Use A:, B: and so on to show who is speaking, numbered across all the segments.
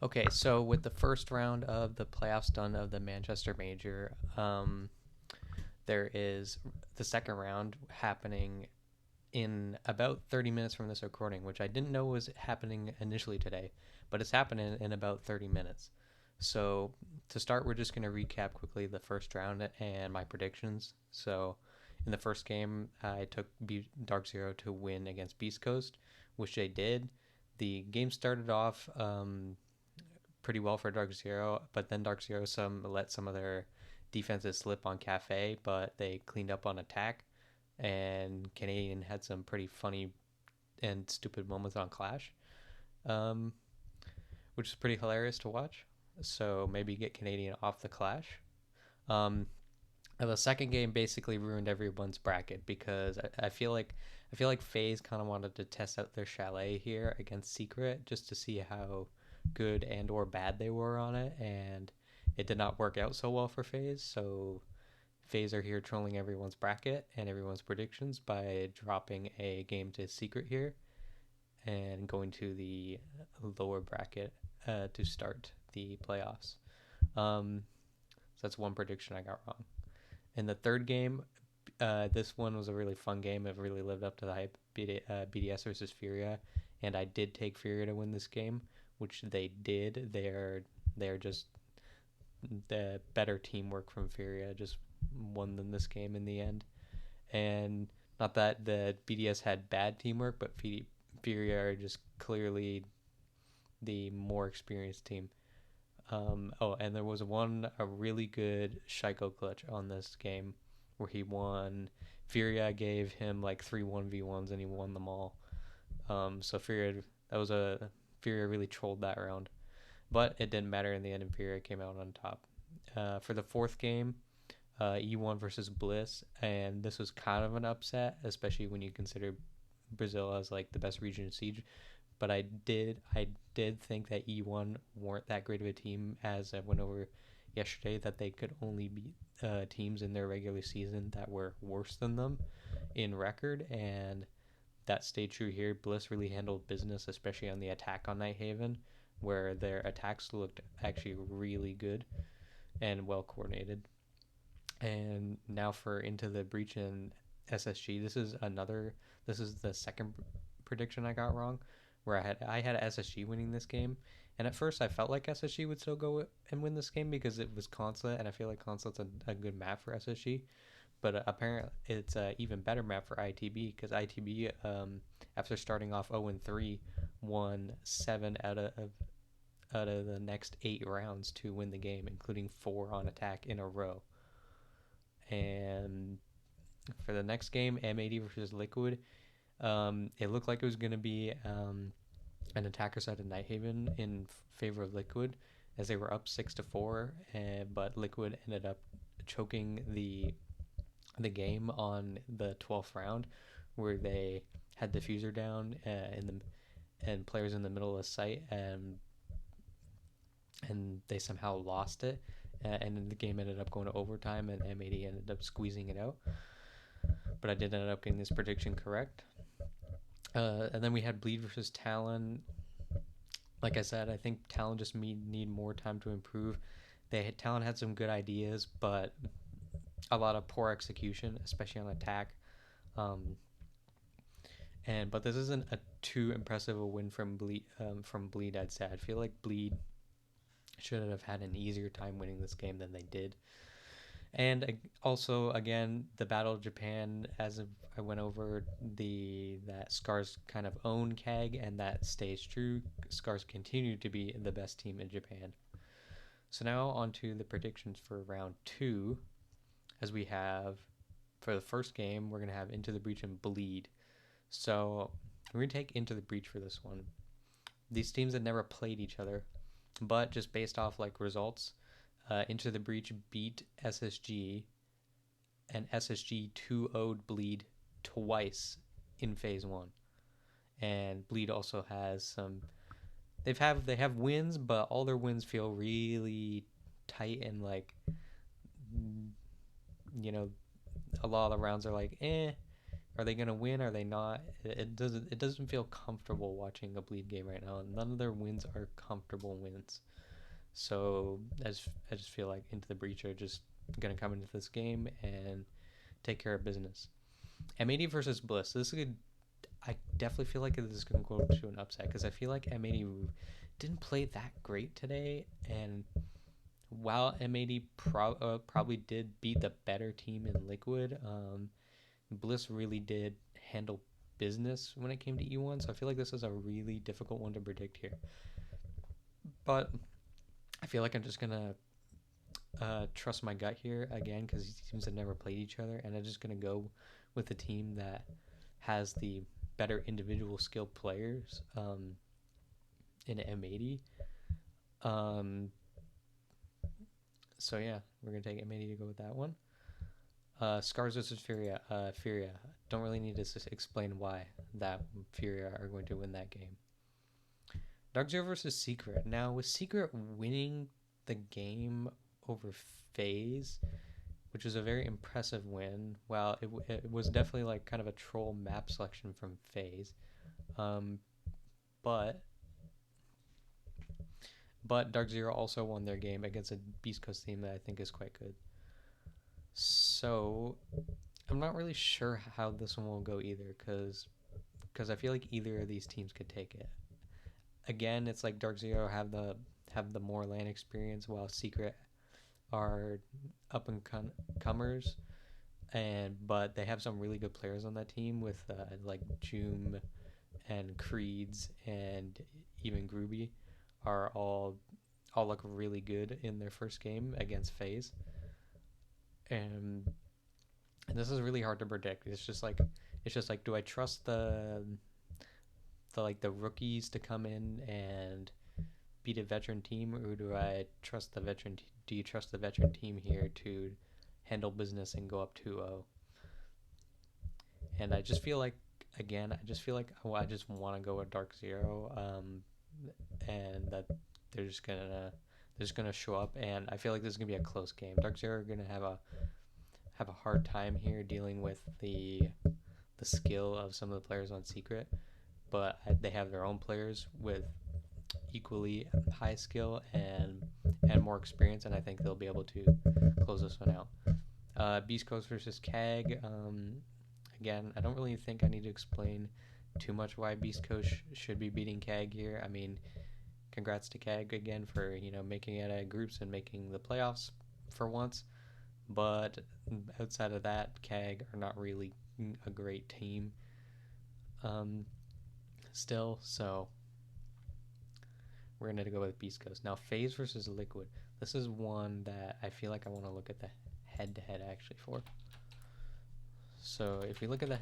A: Okay, so with the first round of the playoffs done of the Manchester Major, there is the second round happening in about 30 minutes from this recording, which I didn't know was happening initially today, but it's happening in about 30 minutes. So to start, we're just going to recap quickly the first round and my predictions. So in the first game, I took Dark Zero to win against Beast Coast, which they did. The game started off pretty well for Dark Zero, but then Dark Zero let some of their defenses slip on Cafe, but they cleaned up on attack. And Canadian had some pretty funny and stupid moments on Clash, um, which is pretty hilarious to watch. So maybe get Canadian off the Clash. Um, the second game basically ruined everyone's bracket because I feel like FaZe kind of wanted to test out their chalet here against Secret just to see how good and or bad they were on it, and it did not work out so well for FaZe. So FaZe are here trolling everyone's bracket and everyone's predictions by dropping a game to Secret here and going to the lower bracket to start the playoffs. So that's one prediction I got wrong. In the third game, this one was a really fun game. It really lived up to the hype. BDS versus Furia, and I did take Furia to win this game, which they did. They're just the better teamwork from Furia just won them this game in the end. And not that the BDS had bad teamwork, but Furia are just clearly the more experienced team. And there was a really good Shaiko clutch on this game where he won. Furia gave him like three 1v1s and he won them all. So Furia really trolled that round, but it didn't matter in the end. And Furia came out on top. For the fourth game, E1 versus Bliss, and this was kind of an upset, especially when you consider Brazil as like the best region in Siege. But I did think that E1 weren't that great of a team, as I went over yesterday, that they could only beat teams in their regular season that were worse than them in record, and that stayed true here. Bliss really handled business, especially on the attack on Nighthaven, where their attacks looked actually really good and well coordinated. And now for Into the Breach and SSG. This is the second prediction I got wrong, where I had SSG winning this game. And at first I felt like SSG would still go and win this game because it was Consulate, and I feel like Consulate's a good map for SSG. But apparently it's an even better map for ITB because ITB, after starting off 0-3, won 7 out of the next 8 rounds to win the game, including 4 on attack in a row. And for the next game, M80 versus Liquid, it looked like it was going to be an attacker side of Nighthaven in favor of Liquid, as they were up 6-4, but Liquid ended up choking the game on the 12th round, where they had the fuser down and players in the middle of the site, and they somehow lost it. And then the game ended up going to overtime, and M80 ended up squeezing it out. But I did end up getting this prediction correct. And then we had Bleed versus Talon. Like I said, I think Talon just need more time to improve. Talon had some good ideas, but a lot of poor execution, especially on attack. Um, but this isn't a too impressive a win from Bleed. I'd say I feel like Bleed should have had an easier time winning this game than they did. And also, again, the Battle of Japan, as I went over, that Scars kind of own KAG, and that stays true. Scars continue to be the best team in Japan. So now on to the predictions for round 2, as we have, for the first game, we're going to have Into the Breach and Bleed. So we're going to take Into the Breach for this one. These teams had never played each other, but just based off like results, Into the Breach beat SSG, and SSG 2-0'd Bleed twice in phase 1. And Bleed also has some they have wins, but all their wins feel really tight, and like, you know, a lot of the rounds are like Are they gonna win? Are they not? It doesn't feel comfortable watching a Bleed game right now. None of their wins are comfortable wins. So I just feel like Into the Breach are just gonna come into this game and take care of business. M80 versus Bliss. This is good. I definitely feel like this is going to go to an upset because I feel like M80 didn't play that great today. And while M80 probably did beat the better team in Liquid, Bliss really did handle business when it came to E1. So I feel like this is a really difficult one to predict here. But I feel like I'm just going to trust my gut here again because these teams have never played each other. And I'm just going to go with the team that has the better individual skill players in M80. So yeah, we're gonna take M80 to go with that one. Scars versus Furia. Furia. Don't really need to explain why that Furia are going to win that game. Dark Zero versus Secret. Now with Secret winning the game over FaZe, which was a very impressive win. While it was definitely like kind of a troll map selection from FaZe, but Dark Zero also won their game against a Beast Coast team that I think is quite good. So I'm not really sure how this one will go either, because I feel like either of these teams could take it. Again, it's like Dark Zero have the more LAN experience, while Secret are up and comers, but they have some really good players on that team with like Joom and Creeds and even Groovy are all look really good in their first game against FaZe. And this is really hard to predict. It's just like do I trust the rookies to come in and beat a veteran team, or do I trust the veteran? Do you trust the veteran team here to handle business and go up 2-0? And I just feel like I just want to go with Dark Zero, and that they're just gonna show up, and I feel like this is gonna be a close game. Dark Zero are gonna have a hard time here dealing with the skill of some of the players on Secret, but they have their own players with equally high skill and more experience, and I think they'll be able to close this one out. Beast Coast versus CAG. Again, I don't really think I need to explain too much why Beast Coast should be beating CAG here. I mean, congrats to CAG again for making it out of groups and making the playoffs for once. But outside of that, CAG are not really a great team still. So we're going to go with Beast Coast. Now, FaZe versus Liquid. This is one that I feel like I want to look at the head-to-head actually for. So if we look at the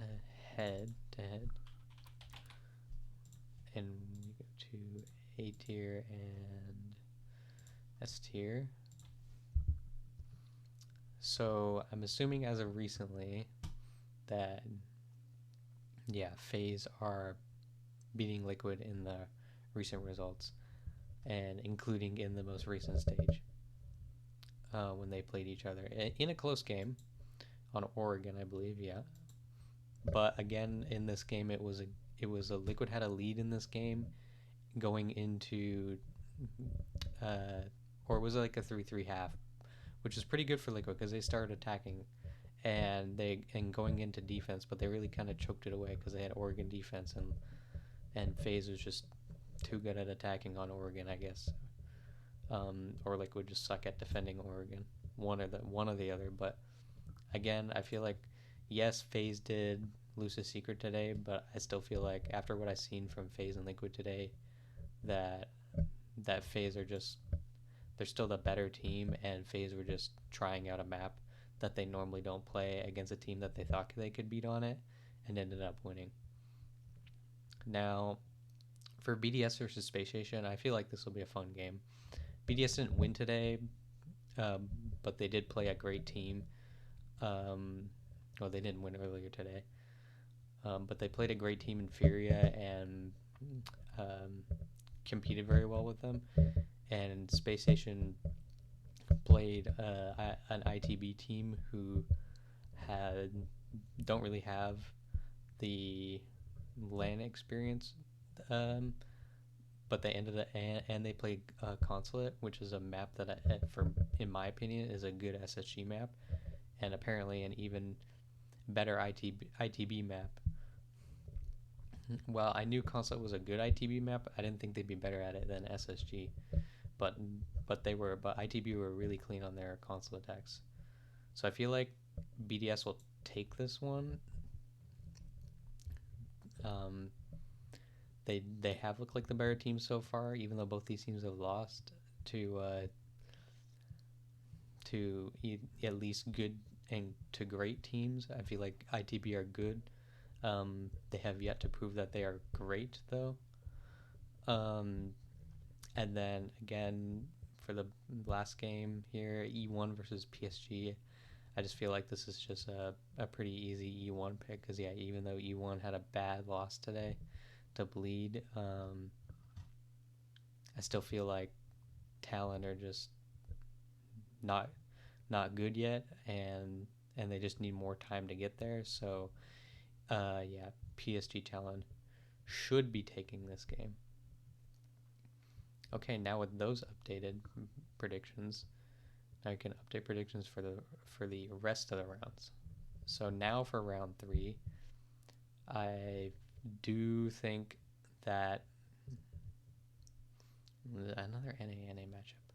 A: head-to-head, and we go to A tier and S tier. So I'm assuming as of recently that, yeah, FaZe are beating Liquid in the recent results, and including in the most recent stage when they played each other in a close game on Oregon, I believe. Yeah, but again, in this game, it was a Liquid had a lead in this game going into or it was like a 3-3 half, which is pretty good for Liquid because they started attacking and going into defense, but they really kind of choked it away because they had Oregon defense, and FaZe was just too good at attacking on Oregon, I guess. Or Liquid just suck at defending Oregon, one or the other. But again, I feel like yes, FaZe did lose a secret today, but I still feel like after what I've seen from FaZe and Liquid today, that FaZe are just, they're still the better team, and FaZe were just trying out a map that they normally don't play against a team that they thought they could beat on it, and ended up winning. Now, for BDS versus Space Station, I feel like this will be a fun game. BDS didn't win today, but they did play a great team. Well, they didn't win earlier today, but they played a great team in Furia and competed very well with them. And Space Station played an ITB team who don't really have the LAN experience, um, but they ended up and they played Consulate, which is a map that for in my opinion is a good SSG map, and apparently an even better ITB map. Well, I knew Consulate was a good ITB map. I didn't think they'd be better at it than SSG, but but ITB were really clean on their console attacks. So I feel like BDS will take this one. Um, they have looked like the better team so far, even though both these teams have lost to at least good and to great teams. I feel like ITB are good. They have yet to prove that they are great, though. And then again, for the last game here, E1 versus PSG, I just feel like this is just a pretty easy E1 pick because, yeah, even though E1 had a bad loss today to Bleed, I still feel like Talon are just not good yet, and they just need more time to get there. So, yeah, PSG Talon should be taking this game. Okay, now with those updated predictions, I can update predictions for the rest of the rounds. So now for round 3, I do think that another NA matchup.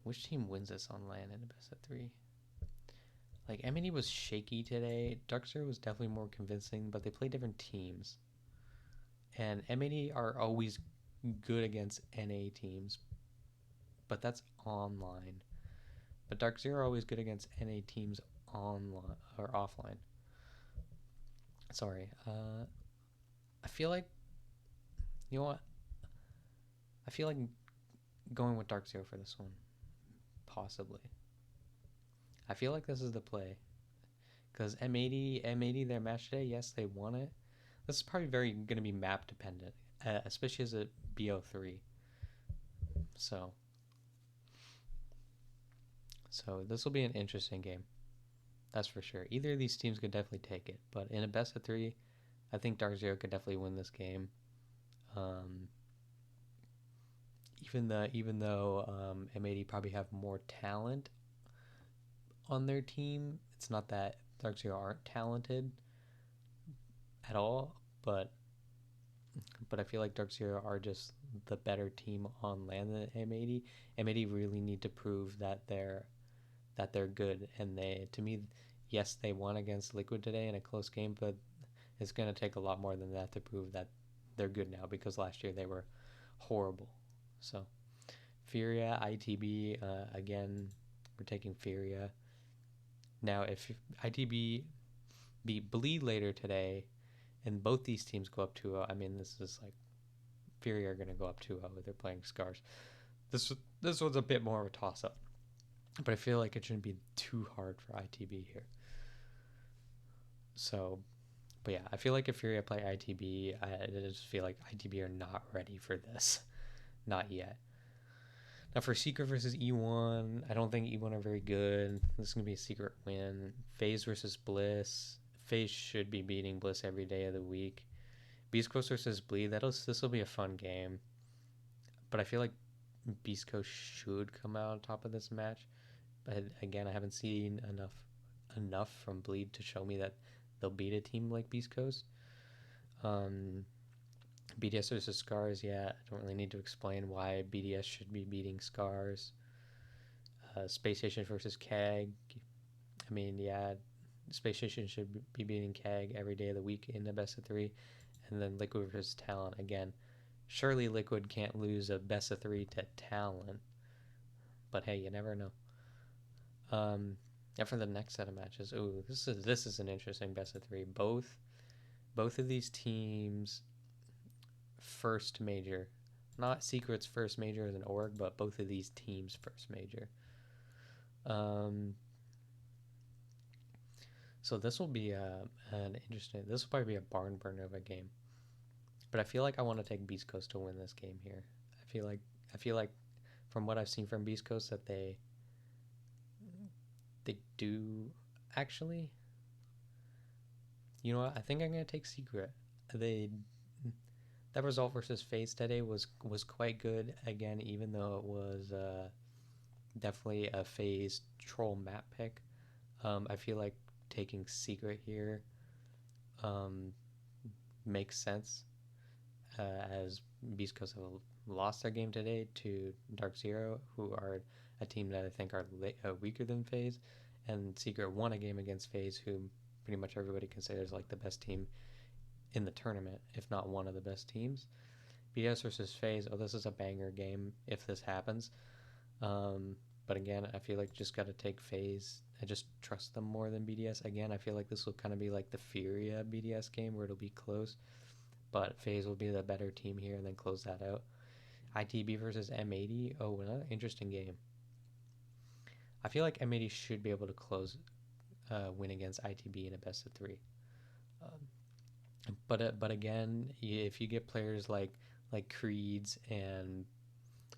A: Which team wins this on LAN in a best of 3? Like, M&E was shaky today. Darkseer was definitely more convincing, but they play different teams. And M&E are always good against NA teams, but that's online. But Darkseer are always good against NA teams online or offline. Sorry. I feel like, you know what? I feel like going with Darkseer for this one. Possibly. I feel like this is the play. Because M80, their match today, yes, they won it. This is probably very going to be map dependent, especially as a BO3. So this will be an interesting game. That's for sure. Either of these teams could definitely take it, but in a best of 3, I think Darkseer could definitely win this game. Even though M80 probably have more talent on their team, it's not that Darkseer aren't talented at all, but I feel like Darkseer are just the better team on LAN than M80. M80 really need to prove that they're good, and to me, yes, they won against Liquid today in a close game, but it's going to take a lot more than that to prove that they're good now, because last year they were horrible. So Furia, ITB, again, we're taking Furia. Now, if ITB beat Bleed later today, and both these teams go up 2-0, I mean, this is like, Furia are going to go up 2-0 if they're playing Scars. This was a bit more of a toss-up, but I feel like it shouldn't be too hard for ITB here. So, but yeah, I feel like if Furia play ITB, I just feel like ITB are not ready for this. Not yet. Now for Secret versus E1, I don't think E1 are very good. This is going to be a Secret win. FaZe versus Bliss. FaZe should be beating Bliss every day of the week. Beast Coast versus Bleed. This will be a fun game. But I feel like Beast Coast should come out on top of this match. But again, I haven't seen enough from Bleed to show me that they'll beat a team like Beast Coast. BDS versus Scars, yeah, I don't really need to explain why BDS should be beating Scars. Space Station versus KAG. I mean, yeah, Space Station should be beating KAG every day of the week in the best of 3. And then Liquid versus Talon. Again, surely Liquid can't lose a best of 3 to Talon. But hey, you never know. And for the next set of matches, ooh, this is an interesting best of 3. Both of these teams first major, not Secret's first major as an org, but both of these teams first major. So this will be an interesting. This will probably be a barn burner of a game, but I feel like I want to take Beast Coast to win this game here. I feel like from what I've seen from Beast Coast that they do actually. You know what? I think I'm gonna take Secret. They That result versus FaZe today was quite good again, even though it was definitely a FaZe troll map pick. I feel like taking Secret here um, makes sense, as Beast Coast have lost their game today to Dark Zero, who are a team that I think are weaker than FaZe, and Secret won a game against FaZe, who pretty much everybody considers like the best team in the tournament, if not one of the best teams. BDS versus FaZe, oh, this is a banger game if this happens. Um, but again, I feel like just got to take FaZe. I just trust them more than BDS. Again, I feel like this will kind of be like the Furia BDS game where it'll be close, but FaZe will be the better team here and then close that out. ITB versus M80. Oh, another interesting game. I feel like M80 should be able to win against ITB in a best of three. But again, if you get players like Creeds and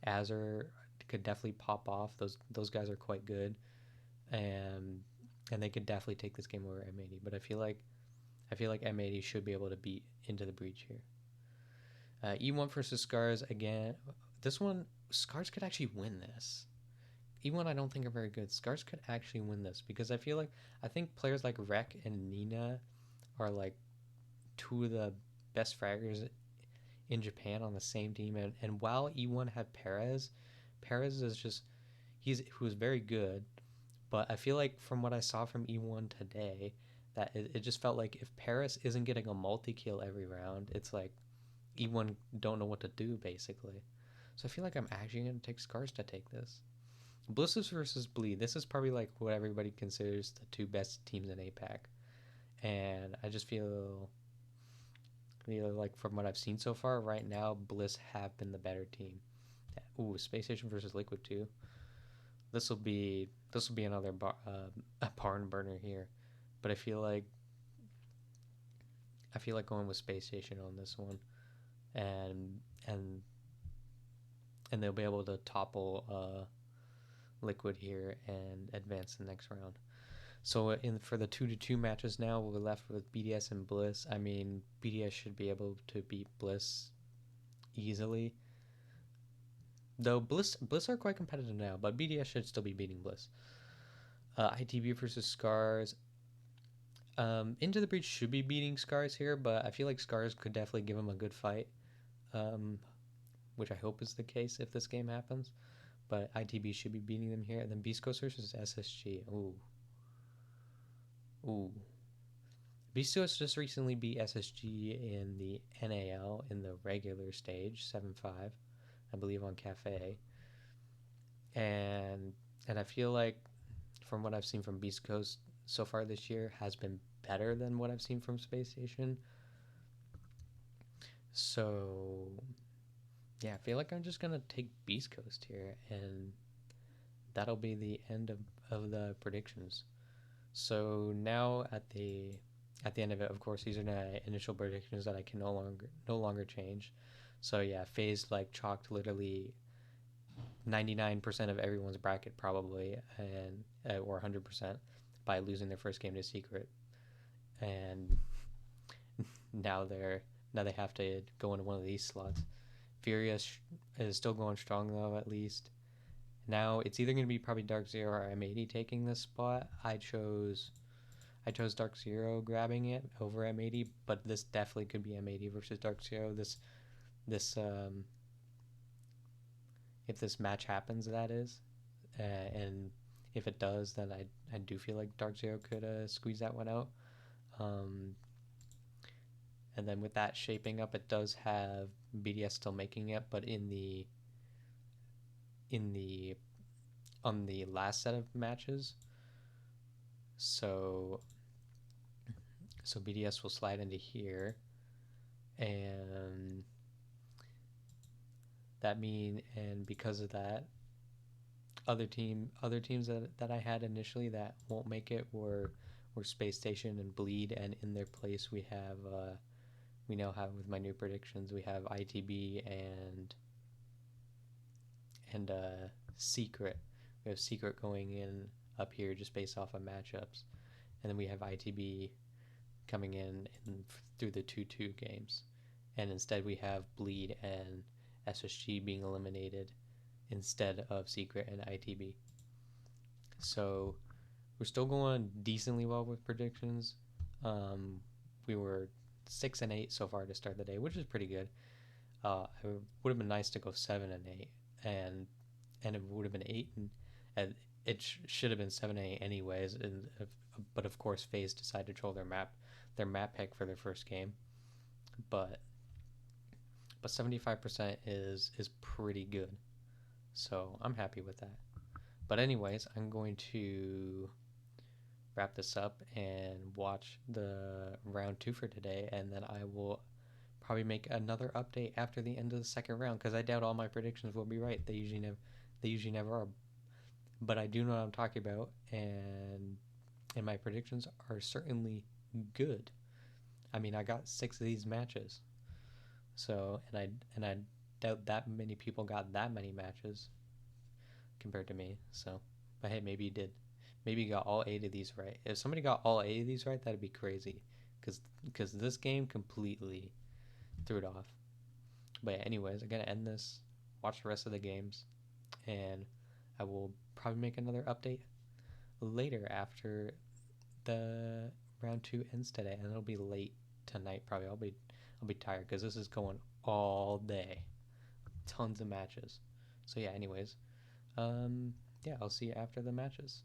A: Azure, could definitely pop off. Those guys are quite good, and they could definitely take this game over M80. But I feel like M80 should be able to beat Into the Breach here. E1 versus Scars again. This one, Scars could actually win this. E1 I don't think are very good. Scars could actually win this because I think players like Rek and Nina are like two of the best fraggers in Japan on the same team. And while E1 had Perez is just who's very good, but I feel like from what I saw from E1 today, that it just felt like if Paris isn't getting a multi kill every round, it's like E1 don't know what to do basically. So I feel like I'm actually gonna take Scars to take this. Blissus versus Bleed. This is probably like what everybody considers the two best teams in APAC, and I just feel like from what I've seen so far, right now Bliss have been the better team. Ooh, Space Station versus Liquid 2. This will be another a barn burner here, but I feel like going with Space Station on this one, and and they'll be able to topple Liquid here and advance the next round. So for the 2-2 matches now, we're left with BDS and Bliss. I mean, BDS should be able to beat Bliss easily. Though Bliss are quite competitive now, but BDS should still be beating Bliss. ITB versus Scars. Into the Breach should be beating Scars here, but I feel like Scars could definitely give him a good fight, which I hope is the case if this game happens. But ITB should be beating them here. And then Beast Coast versus SSG. Ooh. Beast Coast just recently beat SSG in the NAL in the regular stage, 7-5, I believe, on Cafe. And I feel like from what I've seen from Beast Coast so far this year has been better than what I've seen from Space Station. So yeah, I feel like I'm just gonna take Beast Coast here, and that'll be the end of the predictions. So now at the end of it, of course, these are my initial predictions that I can no longer change. So yeah, FaZe like chalked literally 99% of everyone's bracket probably, and or 100% by losing their first game to Secret, and now they have to go into one of these slots. Furious is still going strong though, at least. Now it's either going to be probably Dark Zero or M80 taking this spot. I chose Dark Zero grabbing it over M80, but this definitely could be M80 versus Dark Zero. This if this match happens, that is, and if it does, then I do feel like Dark Zero could squeeze that one out. And then with that shaping up, it does have BDS still making it, but in the on the last set of matches. So BDS will slide into here, and because of that, other teams that I had initially that won't make it were Space Station and Bleed, and in their place we now have, with my new predictions, we have ITB and Secret. We have Secret going in up here just based off of matchups, and then we have ITB coming in through the 2-2 games, and instead we have Bleed and SSG being eliminated instead of Secret and ITB. So we're still going decently well with predictions. We were 6-8 so far to start the day, which is pretty good. It would have been nice to go 7-8, and it would have been 8, and it should have been 7-8 anyways. But of course, FaZe decided to troll their map pick for their first game. But 75% is pretty good, so I'm happy with that. But anyways, I'm going to wrap this up and watch the round 2 for today, and then I will probably make another update after the end of the second round, because I doubt all my predictions will be right. They usually never are, but I do know what I'm talking about, and my predictions are certainly good. I mean, I got 6 of these matches, so and I doubt that many people got that many matches compared to me. So, but hey, maybe you did. Maybe you got all 8 of these right. If somebody got all 8 of these right, that'd be crazy, because this game completely threw it off. But yeah, anyways, I'm gonna end this, watch the rest of the games, and I will probably make another update later after the round 2 ends today, and it'll be late tonight probably. I'll be tired because this is going all day, tons of matches. So yeah, anyways, yeah, I'll see you after the matches.